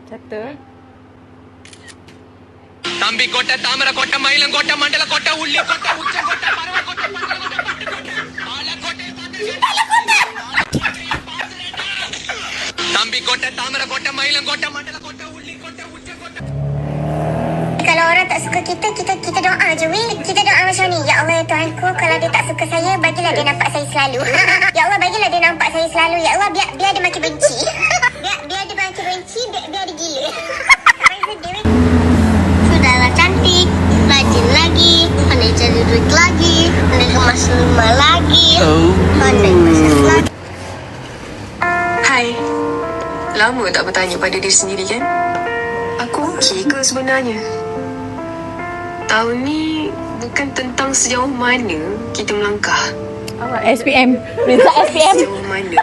Satu. தம்பி கோட்டை, தாமரை கோட்டை, மயிலம் கோட்டை, மண்டல கோட்டை, உள்ளி கோட்டை, உச்ச கோட்டை, பறவை கோட்டை, பறவை கோட்டை, பட்டு கோட்டை, பாலக்கோட்டை, தம்பி கோட்டை, தாமரை கோட்டை, மயிலம் கோட்டை, மண்டல கோட்டை, உள்ளி கோட்டை, உச்ச கோட்டை. Kalau orang tak suka kita doa je weh. Kita doa macam ni. Ya Allah ya Tuhanku, kalau dia tak suka saya, bagilah dia nampak saya selalu. Ya Allah, bagilah dia nampak saya selalu. Ya Allah, biar dia makin benci. biar dia makin benci, biar dia gila. Sudahlah cantik, rajin lagi, pandai cari duit lagi, pandai kemas rumah lagi, pandai masak lagi. Hai, lama tak bertanya pada diri sendiri kan? Aku okey ke sebenarnya? Tahun ni bukan tentang sejauh mana kita melangkah. SPM. Minta SPM. Sejauh mana.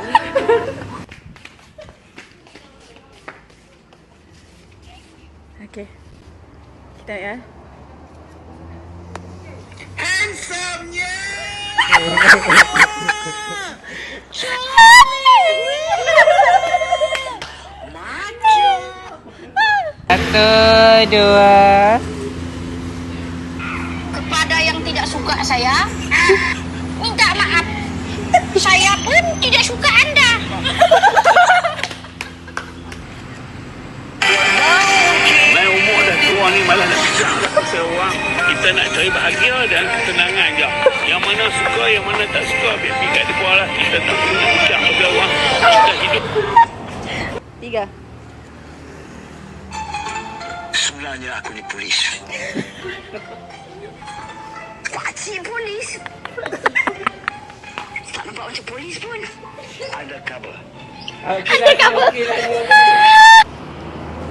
Okey. Kita ya. Handsome-nya! Satu, dua. Kepada yang tidak suka saya, minta maaf. Saya pun tidak suka anda. Main umur dah tua ni malah nak fikir pasal orang. Kita nak cari bahagia dan ketenangan je. Yang mana suka, yang mana tak suka, biar pergi kat depan lah. Kita tak perlu nak fikir pasal orang. Kita hidup. Tiga. Sebenarnya aku ni polis. Pakcik polis. Tak nampak macam polis pun. Ada khabar.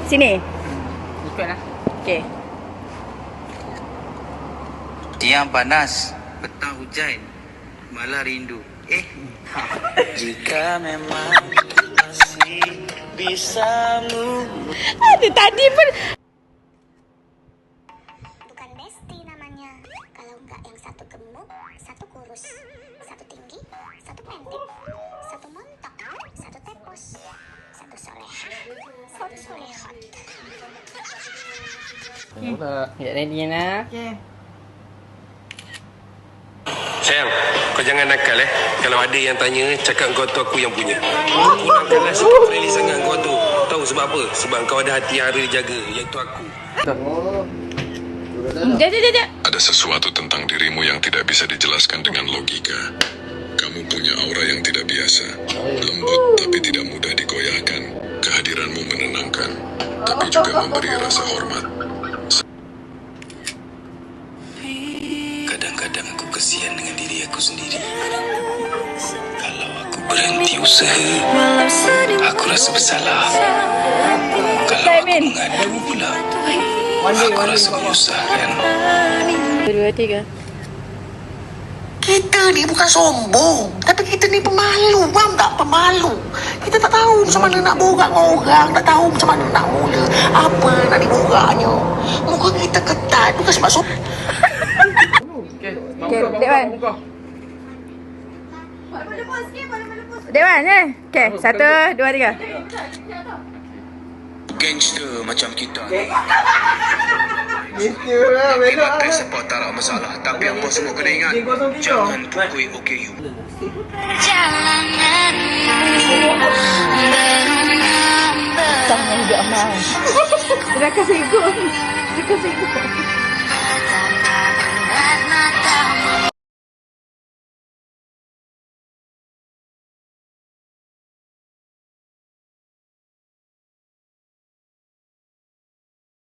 Sini. Ikutlah. Okey. Siang panas, petang hujan, malam rindu. Jika memang masih bisamu. Ada tadi pun. Bukan bestie namanya. Kalau enggak yang satu gemuk, satu kurus, satu tinggi, satu pendek, satu montok, satu tepos, satu soleha, satu solehat. Ya, ready Yana. Okey. Sayang, kau jangan nakal Kalau ada yang tanya, cakap kau tu aku yang punya. Kurangkanlah sikit friendly sangat kau tu. Tahu sebab apa? Sebab kau ada hati yang harus dijaga, iaitu aku. Jap. Ada sesuatu tentang dirimu yang tidak bisa dijelaskan dengan logika. Kamu punya aura yang tidak biasa. Lembut tapi tidak mudah digoyahkan. Kehadiranmu menenangkan, tapi juga memberi rasa hormat. Kadang-kadang aku kesian dengan diri aku sendiri. Kalau aku berhenti usaha, aku rasa bersalah. Kalau aku mengadu pula, aku rasa menyusahkan. Dua, tiga. Kita ni bukan sombong, tapi kita ni pemalu, faham tak? Pemalu. Kita tak tahu macam mana nak borak dengan orang, tak tahu macam mana nak mula, apa nak diboraknya. Muka kita ketat, bukan sebab sombong. Okey, Dewan. Dewan Okey, satu, dua, tiga. Gangster macam kita ni. Memang tak support tak ada masalah. Tapi apa semua kena ingat, jangan pukul OKU. Jalanan Sama hidup amal. Terima kasih, Ibu. Terima kasih, Ibu.